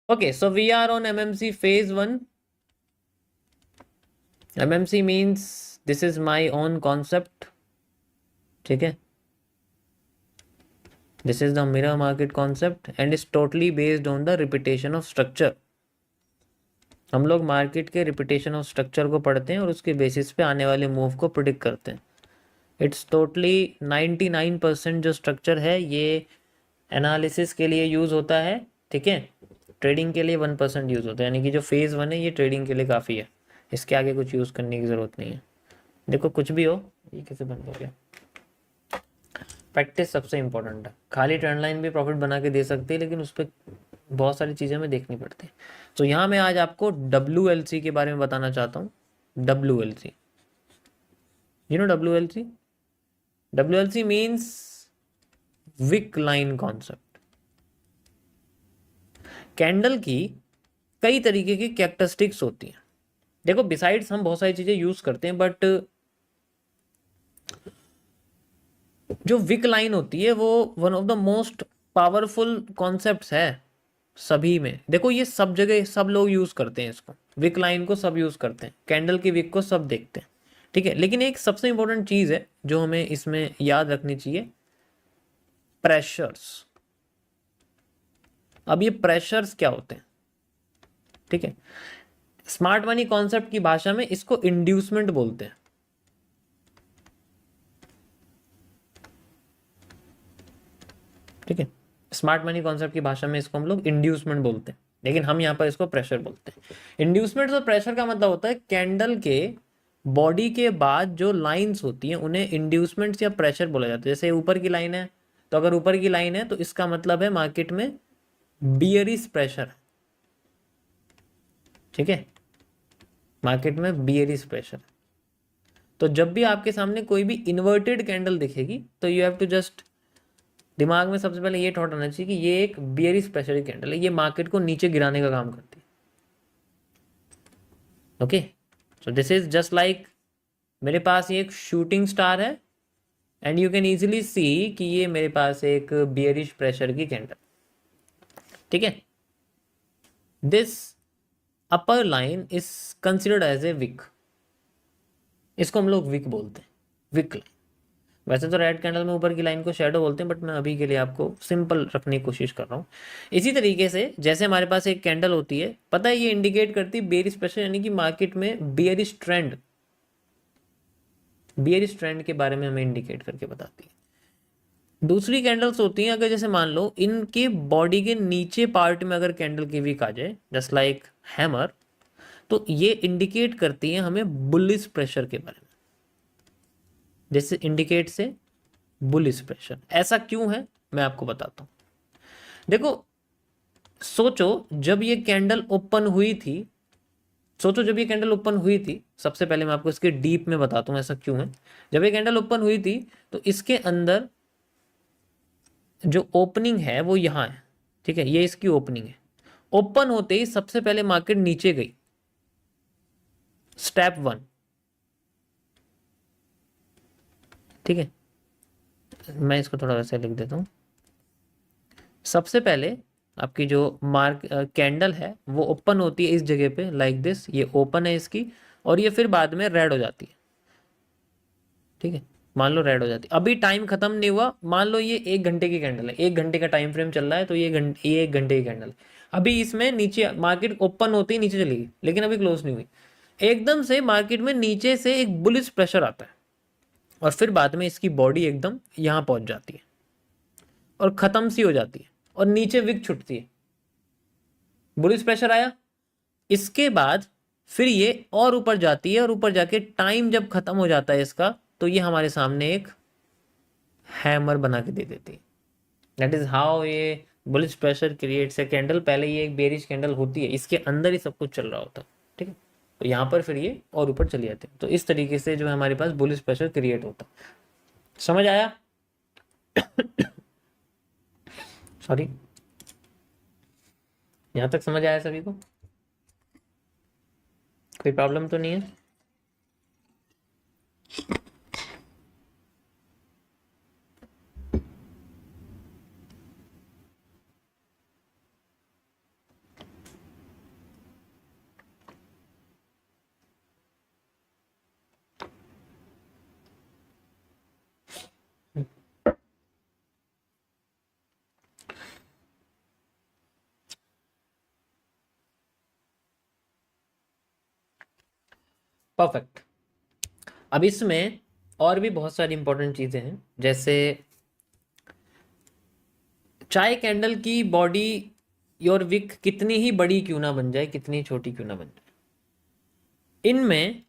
Okay, so we are on MMC phase 1. MMC means this is my own concept. ठीक है, this is the mirror market concept and is totally based on the repetition of structure. हम लोग market के repetition of structure को पढ़ते हैं और उसके बेसिस पे आने वाले मूव को प्रिडिक्ट करते हैं. इट्स टोटली 99% जो स्ट्रक्चर है ये एनालिसिस के लिए यूज़ होता है. ठीक है, ट्रेडिंग के लिए 1% यूज़ होता है. यानी कि जो फेज़ 1 है ये ट्रेडिंग के लिए काफ़ी है, इसके आगे कुछ यूज़ करने की ज़रूरत नहीं है. देखो कुछ भी हो, ये कैसे बंद हो गया. प्रैक्टिस सबसे इंपॉर्टेंट है. खाली ट्रेंड लाइन भी प्रॉफिट बना के दे सकती है, लेकिन उस पर बहुत सारी चीज़ें हमें देखनी पड़ती है. तो यहाँ मैं आज आपको WLC के बारे में बताना चाहता हूँ. WLC, you know WLC? WLC means wick line concept. Candle की कई तरीके की कैरेक्टरिस्टिक्स होती हैं. देखो बिसाइड्स हम बहुत सारी चीज़ें यूज़ करते हैं, बट जो विक लाइन होती है वो one of the most powerful concepts है सभी में. देखो ये सब जगह सब लोग यूज़ करते हैं इसको. विक लाइन को सब यूज़ करते हैं, कैंडल की विक को सब देखते हैं. ठीक है, लेकिन एक सबसे इंपॉर्टेंट चीज़ है जो हमें इसमें याद रखनी चाहिए, प्रेशर्स. अब ये प्रेशर्स क्या होते हैं? ठीक है, स्मार्ट मनी कॉन्सेप्ट की भाषा में इसको इंड्यूसमेंट बोलते हैं. ठीक है, स्मार्ट मनी कॉन्सेप्ट की भाषा में इसको हम लोग इंड्यूसमेंट बोलते हैं, लेकिन हम यहाँ पर इसको प्रेशर बोलते हैं. इंड्यूसमेंट और प्रेशर का मतलब होता है कैंडल के बॉडी के बाद जो लाइंस होती हैं उन्हें इंड्यूसमेंट्स या प्रेशर बोला जाता है. जैसे ऊपर की लाइन है, तो अगर ऊपर की लाइन है तो इसका मतलब है मार्केट में बियरिश प्रेशर. ठीक है, मार्केट में बियरिश प्रेशर. तो जब भी आपके सामने कोई भी इन्वर्टेड कैंडल दिखेगी तो यू हैव टू जस्ट, दिमाग में सबसे पहले ये थॉट आना चाहिए कि ये एक बियरिश प्रेशर की कैंडल है, ये मार्केट को नीचे गिराने का काम करती है. Okay, so this is just like, मेरे पास ये एक शूटिंग स्टार है एंड यू कैन इजीली सी कि ये मेरे पास एक बियरिश प्रेशर की कैंडल. ठीक है, this upper line is considered as a wick. इसको हम लोग विक बोलते हैं, विक लाइन. वैसे तो रेड कैंडल में ऊपर की लाइन को शेडो बोलते हैं, बट मैं अभी के लिए आपको सिंपल रखने की कोशिश कर रहा हूँ. इसी तरीके से जैसे हमारे पास एक कैंडल होती है, पता है ये इंडिकेट करती है बेयरिश प्रेशर, यानी कि मार्केट में बेयरिश ट्रेंड, बियरिश ट्रेंड के बारे में हमें इंडिकेट करके बताती है. दूसरी कैंडल्स होती हैं, अगर जैसे मान लो इनके बॉडी के नीचे पार्ट में अगर कैंडल की वीक आ जाए, जस्ट लाइक हैमर, तो ये इंडिकेट करती है हमें बुलिश प्रेशर के बारे में. जैसे इंडिकेट से बुलिश प्रेशर. ऐसा क्यों है मैं आपको बताता हूं. देखो सोचो जब ये कैंडल ओपन हुई थी, सोचो जब ये कैंडल ओपन हुई थी, सबसे पहले मैं आपको इसके डीप में बताता हूं ऐसा क्यों है. जब ये कैंडल ओपन हुई थी तो इसके अंदर जो ओपनिंग है वो यहां है. ठीक है, ये इसकी ओपनिंग है. ओपन होते ही सबसे पहले मार्केट नीचे गई, स्टेप 1. ठीक है, मैं इसको थोड़ा वैसे लिख देता हूं. सबसे पहले आपकी जो मार्क कैंडल है वो ओपन होती है इस जगह पे लाइक दिस, ये ओपन है इसकी, और ये फिर बाद में रेड हो जाती है. ठीक है, मान लो रेड हो जाती है. अभी टाइम खत्म नहीं हुआ, मान लो ये 1 घंटे की कैंडल है, 1 घंटे का टाइम फ्रेम चल रहा है, तो ये 1 घंटे की कैंडल है. अभी इसमें नीचे मार्केट ओपन होते ही नीचे चली गई, लेकिन अभी क्लोज नहीं हुई. एकदम से मार्केट में नीचे से एक बुलिश प्रेशर आता है और फिर बाद में इसकी बॉडी एकदम यहां पहुंच जाती है और खत्म सी हो जाती है और नीचे विक छुटती है. बुलिश प्रेशर आया, इसके बाद फिर ये और ऊपर जाती है और ऊपर जाके टाइम जब खत्म हो जाता है इसका, तो ये हमारे सामने एक हैमर बना के दे देती है. दैट इज हाउ ये bullish pressure creates a candle. पहले ये एक बेरिश कैंडल होती है, इसके अंदर ही सब कुछ चल रहा होता है. ठीक है, तो यहाँ पर फिर ये और ऊपर चली जाती है. तो इस तरीके से जो है हमारे पास बुलिश प्रेशर क्रिएट होता है. समझ आया? सॉरी, यहाँ तक समझ आया सभी को? कोई प्रॉब्लम तो नहीं है? परफेक्ट। अब इसमें और भी बहुत सारी इंपॉर्टेंट चीजें हैं, जैसे चाय कैंडल की बॉडी योर विक कितनी ही बड़ी क्यों ना बन जाए, कितनी छोटी क्यों ना बन जाए, इनमें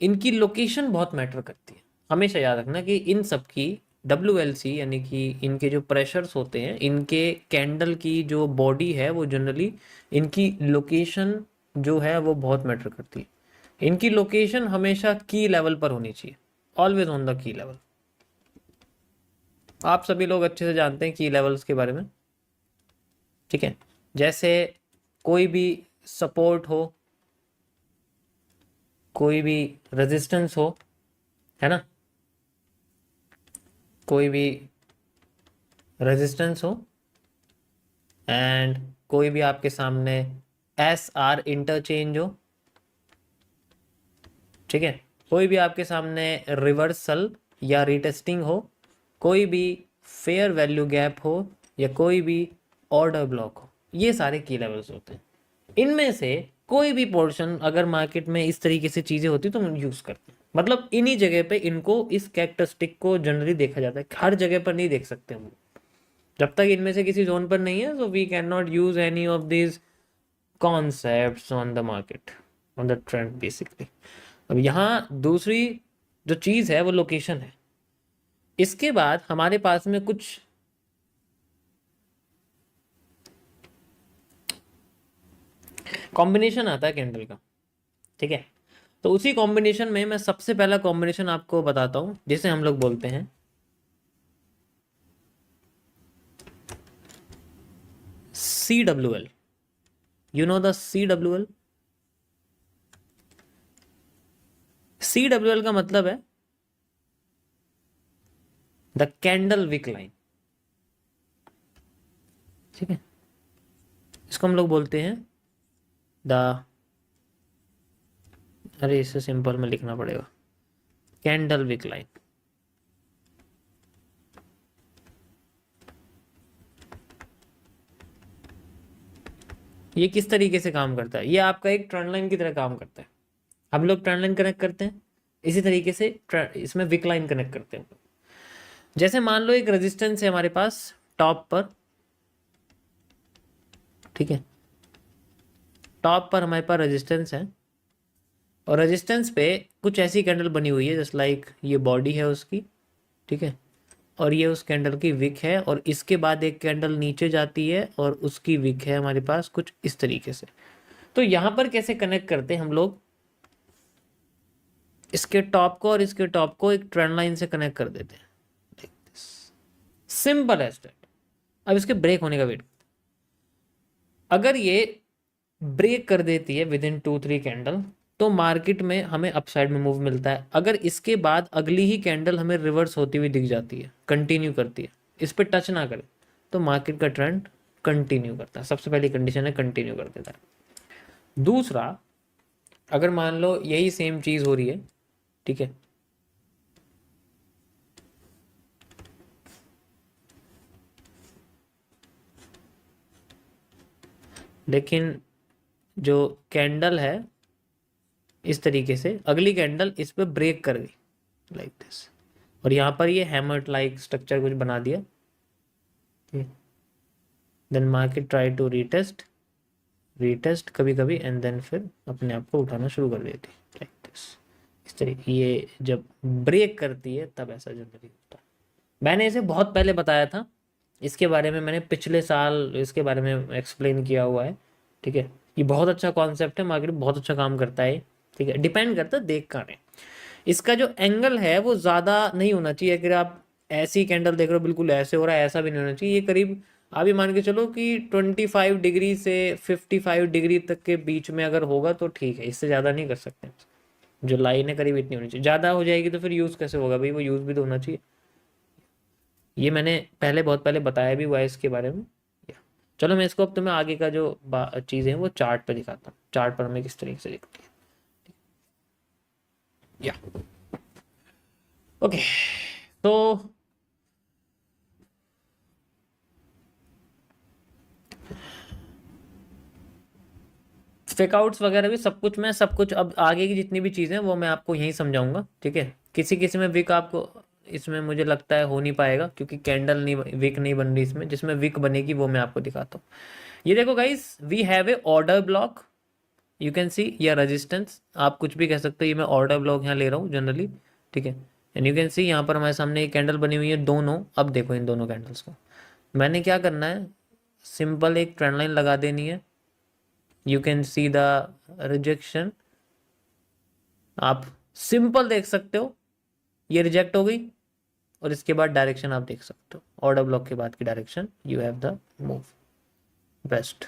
इनकी लोकेशन बहुत मैटर करती है। हमेशा याद रखना कि इन सब की WLC यानी कि इनके जो प्रेशर्स होते हैं, इनके कैंडल की जो बॉडी है वो जनरली इनकी लोकेशन जो है वो बहुत मैटर करती है। इनकी लोकेशन हमेशा की लेवल पर होनी चाहिए, always on the key level. आप सभी लोग अच्छे से जानते हैं की लेवल्स के बारे में, ठीक है। जैसे कोई भी सपोर्ट हो, कोई भी रेजिस्टेंस हो, है ना, कोई भी रेजिस्टेंस हो एंड कोई भी आपके सामने SR इंटरचेंज हो, ठीक है, कोई भी आपके सामने रिवर्सल या रिटेस्टिंग हो, कोई भी फेयर वैल्यू गैप हो, या कोई भी ऑर्डर ब्लॉक हो, ये सारे की लेवल्स होते हैं। इनमें से कोई भी पोर्शन अगर मार्केट में इस तरीके से चीजें होती तो हम यूज करते हैं। मतलब इन्हीं जगह पे इनको, इस कैरेक्टरिस्टिक को जनरली देखा जाता है, हर जगह पर नहीं देख सकते हम। जब तक इनमें से किसी जोन पर नहीं है, so we can not use any of this concepts on the market, on the trend basically. अब यहाँ दूसरी जो चीज है वो लोकेशन है। इसके बाद हमारे पास में कुछ कॉम्बिनेशन आता है कैंडल का, ठीक है। तो उसी कॉम्बिनेशन में मैं सबसे पहला कॉम्बिनेशन आपको बताता हूं, जिसे हम लोग बोलते हैं CWL। You know the CWL? CWL का मतलब है द कैंडल विक लाइन, ठीक है। इसको हम लोग बोलते हैं द, अरे इसे सिंपल में लिखना पड़ेगा, कैंडल विक लाइन। ये किस तरीके से काम करता है? ये आपका एक ट्रेंड लाइन की तरह काम करता है। हम लोग ट्रेंड लाइन कनेक्ट करते हैं, इसी तरीके से इसमें विक लाइन कनेक्ट करते हैं। जैसे मान लो एक रेजिस्टेंस है हमारे पास टॉप पर, ठीक है, टॉप पर हमारे पास रेजिस्टेंस है, और रेजिस्टेंस पे कुछ ऐसी कैंडल बनी हुई है जस्ट लाइक ये बॉडी है उसकी, ठीक है, और ये उस कैंडल की विक है, और इसके बाद एक कैंडल नीचे जाती है और उसकी विक है हमारे पास कुछ इस तरीके से। तो यहां पर कैसे कनेक्ट करते हैं हम लोग, इसके टॉप को और इसके टॉप को एक ट्रेंड लाइन से कनेक्ट कर देते हैं, सिंपल एज दैट। अब इसके ब्रेक होने का वेट, अगर ये ब्रेक कर देती है विद इन 2-3 कैंडल, तो मार्केट में हमें अपसाइड में मूव मिलता है। अगर इसके बाद अगली ही कैंडल हमें रिवर्स होती हुई दिख जाती है, कंटिन्यू करती है, इस पर टच ना करे, तो मार्केट का ट्रेंड कंटिन्यू करता है। सबसे पहली कंडीशन है कंटिन्यू कर देता है। दूसरा, अगर मान लो यही सेम चीज हो रही है, ठीक है, लेकिन जो कैंडल है इस तरीके से अगली कैंडल इस पे ब्रेक कर गई लाइक दिस, और यहाँ पर ये हैमर लाइक स्ट्रक्चर कुछ बना दिया, then market try to retest कभी कभी, एंड देन फिर अपने आप को उठाना शुरू कर देती लाइक दिस। इस तरीके ये जब ब्रेक करती है तब ऐसा जनरली होता है। मैंने इसे बहुत पहले बताया था, इसके बारे में मैंने पिछले साल इसके बारे में एक्सप्लेन किया हुआ है, ठीक है। ये बहुत अच्छा कॉन्सेप्ट है, मार्केट बहुत अच्छा काम करता है, ठीक है। डिपेंड करता है देख कर, इसका जो एंगल है वो ज़्यादा नहीं होना चाहिए। अगर आप ऐसी कैंडल देख रहे हो बिल्कुल ऐसे हो रहा है, ऐसा भी नहीं होना चाहिए। ये करीब आप ये मान के चलो कि 25 डिग्री से 55 डिग्री तक के बीच में अगर होगा तो ठीक है, इससे ज़्यादा नहीं कर सकते। जो लाइन है करीब इतनी होनी चाहिए, ज़्यादा हो जाएगी तो फिर यूज़ कैसे होगा भाई, वो यूज़ भी तो होना चाहिए। ये मैंने पहले बहुत पहले बताया भी हुआ है इसके बारे में। चलो मैं इसको अब तुम्हें आगे का जो चीज़ें हैं वो चार्ट पे दिखाता हूँ, चार्ट पर हमें किस तरीके से दिखती है। या ओके, तो फेकआउट्स वगैरह भी सब कुछ अब आगे की जितनी भी चीज़ें वो मैं आपको यहीं समझाऊंगा, ठीक है। किसी किसी में विक आपको इसमें मुझे लगता है हो नहीं पाएगा, क्योंकि कैंडल नहीं, विक नहीं बन रही इसमें। जिसमें विक बनेगी वो मैं आपको दिखाता हूँ। ये देखो guys, we have a order block, you can see, या रेजिस्टेंस, आप कुछ भी कह सकते हो। ये मैं ऑर्डर ब्लॉक यहाँ ले रहा हूँ जनरली, ठीक है। एंड यू कैन सी यहाँ पर हमारे सामने एक कैंडल बनी हुई है दोनों। अब देखो इन दोनों कैंडल्स को मैंने क्या करना है, सिंपल एक ट्रेंड लाइन लगा देनी है। You can see the rejection, आप सिंपल देख सकते हो, ये रिजेक्ट हो गई। और इसके बाद डायरेक्शन आप देख सकते हो, ऑर्डर ब्लॉक के बाद की direction, you have the move best.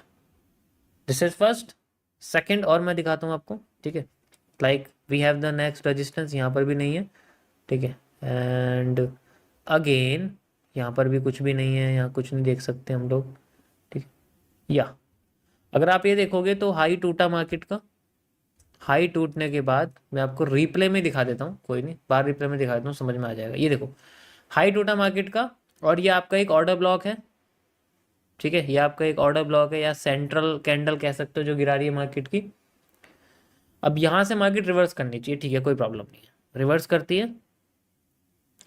This is first. Second और मैं दिखाता हूँ आपको, ठीक है। Like we have the next resistance, यहाँ पर भी नहीं है, ठीक है। एंड अगेन यहाँ पर भी कुछ भी नहीं है, यहाँ कुछ नहीं देख सकते हम लोग, ठीक है। या अगर आप ये देखोगे तो हाई टूटा मार्केट का, हाई टूटने के बाद मैं आपको रिप्ले में दिखा देता हूँ, कोई नहीं, बार रिप्ले में दिखा देता हूँ, समझ में आ जाएगा। ये देखो हाई टूटा मार्केट का, और ये आपका एक ऑर्डर ब्लॉक है, ठीक है। ये आपका एक ऑर्डर ब्लॉक है या सेंट्रल कैंडल कह सकते हो जो गिरा रही है मार्केट की। अब यहाँ से मार्केट रिवर्स करनी चाहिए, ठीक है, कोई प्रॉब्लम नहीं है, रिवर्स करती है।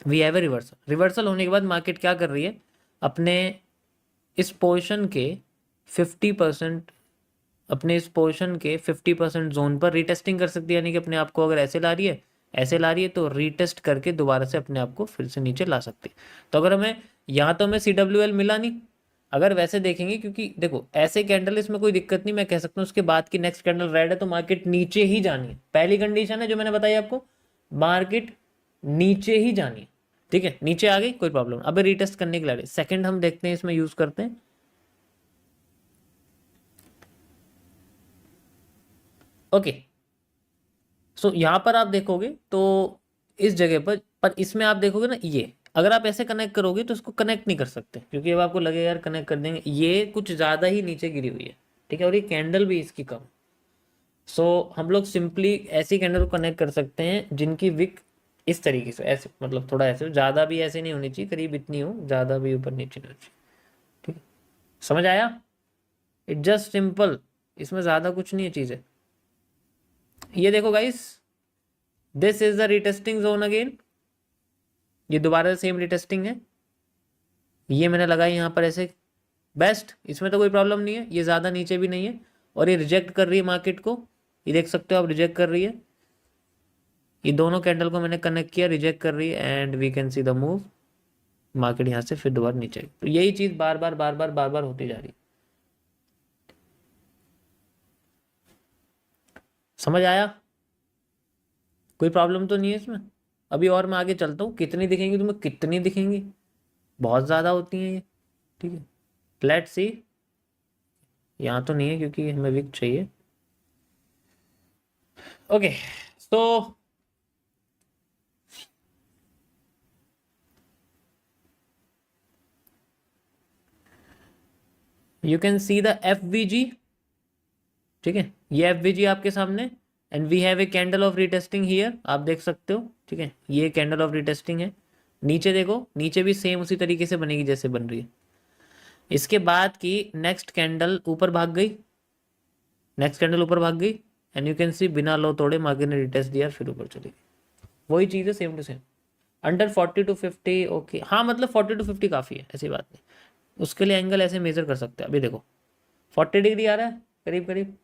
We have a reversal, reversal होने के बाद मार्केट क्या कर रही है, अपने इस पोर्शन के 50%, अपने इस पोर्शन के 50% जोन पर रीटेस्टिंग कर सकती है। यानी कि अपने आप को अगर ऐसे ला रही है, ऐसे ला रही है, तो रीटेस्ट करके दोबारा से अपने आप को फिर से नीचे ला सकती है। तो अगर हमें यहाँ तो हमें CWL मिला नहीं, अगर वैसे देखेंगे, क्योंकि देखो ऐसे कैंडल इसमें कोई दिक्कत नहीं, मैं कह सकता हूँ उसके बाद की नेक्स्ट कैंडल रेड है तो मार्केट नीचे ही जानी है। पहली कंडीशन है जो मैंने बताई आपको, मार्केट नीचे ही जानी है, ठीक है। नीचे आ गई कोई प्रॉब्लम, अभी रीटेस्ट करने के लिए सेकंड हम देखते हैं, इसमें यूज करते हैं। ओके, सो यहाँ पर आप देखोगे तो इस जगह पर इसमें आप देखोगे ना, ये अगर आप ऐसे कनेक्ट करोगे तो इसको कनेक्ट नहीं कर सकते, क्योंकि अब आपको लगेगा यार कनेक्ट कर देंगे, ये कुछ ज़्यादा ही नीचे गिरी हुई है, ठीक है। और ये कैंडल भी इसकी कम। सो हम लोग सिंपली ऐसी कैंडल को कनेक्ट कर सकते हैं जिनकी विक इस तरीके से, ऐसे मतलब थोड़ा ऐसे, ज़्यादा भी ऐसे नहीं होनी चाहिए, करीब इतनी हो, ज़्यादा भी ऊपर नीचे नहीं होनी चाहिए, ठीक है। समझ आया? इट जस्ट सिंपल, इसमें ज़्यादा कुछ नहीं है चीज़ें। ये देखो guys, this is the retesting zone again, ये दोबारा सेम रिटेस्टिंग है। ये मैंने लगाई यहाँ पर ऐसे बेस्ट, इसमें तो कोई प्रॉब्लम नहीं है, ये ज़्यादा नीचे भी नहीं है। और ये रिजेक्ट कर रही है मार्केट को, ये देख सकते हो आप, रिजेक्ट कर रही है। ये दोनों कैंडल को मैंने कनेक्ट किया, रिजेक्ट कर रही है, and we can see the move, market यहाँ से फिर दोबारा नीचे। तो यही चीज़ बार बार बार बार बार बार होती जा रही है। समझ आया? कोई प्रॉब्लम तो नहीं है इसमें? अभी और मैं आगे चलता हूँ, कितनी दिखेंगी तुम्हें, कितनी दिखेंगी, बहुत ज़्यादा होती हैं ये, ठीक है। लेट्स सी, यहाँ तो नहीं है क्योंकि हमें विक चाहिए। Okay, so you can see the FVG, ठीक है। ये FVG आपके सामने, and we have a candle of retesting here, आप देख सकते हो, ठीक है। ये कैंडल ऑफ रीटेस्टिंग है। नीचे देखो, नीचे भी सेम उसी तरीके से बनेगी जैसे बन रही है। इसके बाद की नेक्स्ट कैंडल ऊपर भाग गई, नेक्स्ट कैंडल ऊपर भाग गई, एंड यू कैन सी बिना लो तोड़े मार्केट ने रिटेस्ट दिया, फिर ऊपर चली गई। वही चीज़ है, same to same. Under 40 to 50, okay, हाँ मतलब 40 to 50 काफ़ी है, ऐसी बात नहीं। उसके लिए एंगल ऐसे मेजर कर सकते हैं। अभी देखो 40 डिग्री आ रहा है करीब करीब,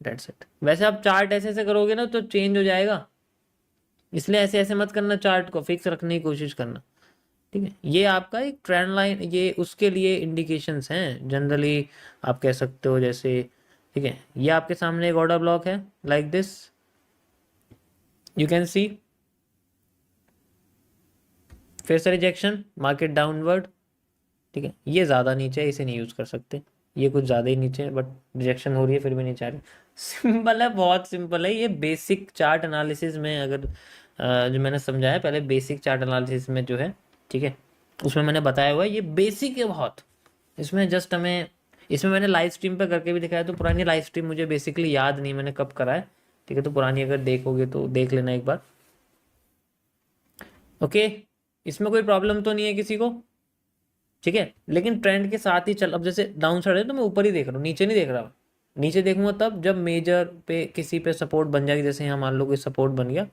डेट्स इट। वैसे आप चार्ट ऐसे ऐसे करोगे ना तो चेंज हो जाएगा, इसलिए ऐसे ऐसे मत करना, चार्ट को फिक्स रखने की कोशिश करना, ठीक है। ये आपका एक ट्रेंड लाइन, ये उसके लिए इंडिकेशंस हैं जनरली, आप कह सकते हो जैसे, ठीक है। ये आपके सामने एक ऑर्डर ब्लॉक है लाइक दिस, यू कैन सी, फिर से रिजेक्शन, मार्केट डाउनवर्ड, ठीक है। ये ज़्यादा नीचे है, इसे नहीं यूज़ कर सकते, ये कुछ ज़्यादा ही नीचे है, बट रिजेक्शन हो रही है फिर भी नीचे आ रही है। सिंपल है, बहुत सिंपल है ये। बेसिक चार्ट एनालिसिस में अगर जो मैंने समझाया पहले, बेसिक चार्ट एनालिसिस में जो है, ठीक है, उसमें मैंने बताया हुआ है, ये बेसिक है बहुत। इसमें जस्ट हमें, इसमें मैंने लाइव स्ट्रीम पर करके भी दिखाया, तो पुरानी लाइव स्ट्रीम मुझे बेसिकली याद नहीं मैंने कब करा है, ठीक है। तो पुरानी अगर देखोगे तो देख लेना एक बार, ओके। इसमें कोई प्रॉब्लम तो नहीं है किसी को, ठीक है। लेकिन ट्रेंड के साथ ही चल, अब जैसे डाउन साइड है तो मैं ऊपर ही देख रहा हूँ, नीचे नहीं देख रहा, नीचे देखूंगा तब जब मेजर पे किसी पे सपोर्ट बन जाएगी, जैसे यहाँ मान लो कि सपोर्ट बन गया,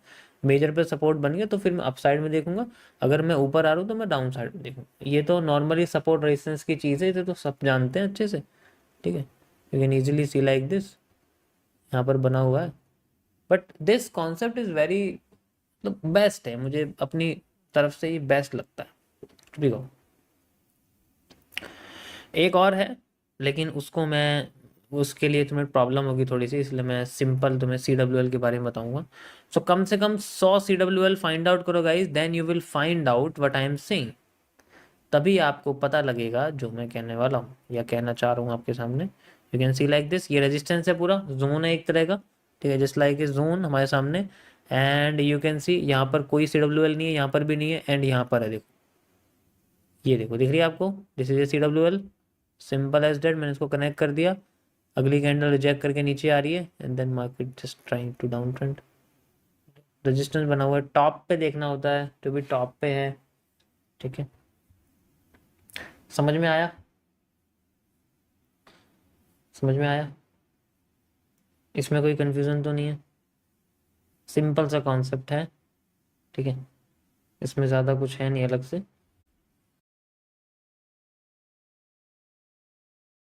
मेजर पे सपोर्ट बन गया, तो फिर मैं अप साइड में देखूंगा। अगर मैं ऊपर आ रहा हूँ तो मैं डाउन साइड में देखूंगा। ये तो नॉर्मली सपोर्ट रेजिस्टेंस की चीज़ है, ये तो सब जानते हैं अच्छे से, ठीक है। You can easily see like this, यहाँ पर बना हुआ है। But this concept is very मतलब बेस्ट है, मुझे अपनी तरफ से ये बेस्ट लगता है। ठीक है, एक और है लेकिन उसको मैं, उसके लिए तुम्हें प्रॉब्लम होगी थोड़ी सी, इसलिए मैं सिंपल तुम्हें CWL के बारे में बताऊंगा। सो कम से कम 100 CWL फाइंड आउट करो गाइस, then you will find out what I am saying. तभी आपको पता लगेगा जो मैं कहने वाला हूँ या कहना चाह रहा हूँ आपके सामने। You can C like this, ये रेजिस्टेंस है, पूरा जोन है एक तरह का, ठीक है, जस्ट लाइक ए जोन हमारे सामने। एंड यू कैन सी यहाँ पर कोई CWL नहीं है, यहाँ पर भी नहीं है, एंड यहाँ पर है, देखो, ये देखो, दिख रही है आपको, this is a CWL, simple as that. मैंने इसको कनेक्ट कर दिया, अगली कैंडल रिजेक्ट करके नीचे आ रही है, and then market just trying to down trend. Resistance बना हुआ है, टॉप पे देखना होता है, जो भी टॉप पे है, ठीक है। समझ में आया? समझ में आया? इसमें कोई कंफ्यूजन तो नहीं है? सिंपल सा कॉन्सेप्ट है, ठीक है, इसमें ज़्यादा कुछ है नहीं अलग से।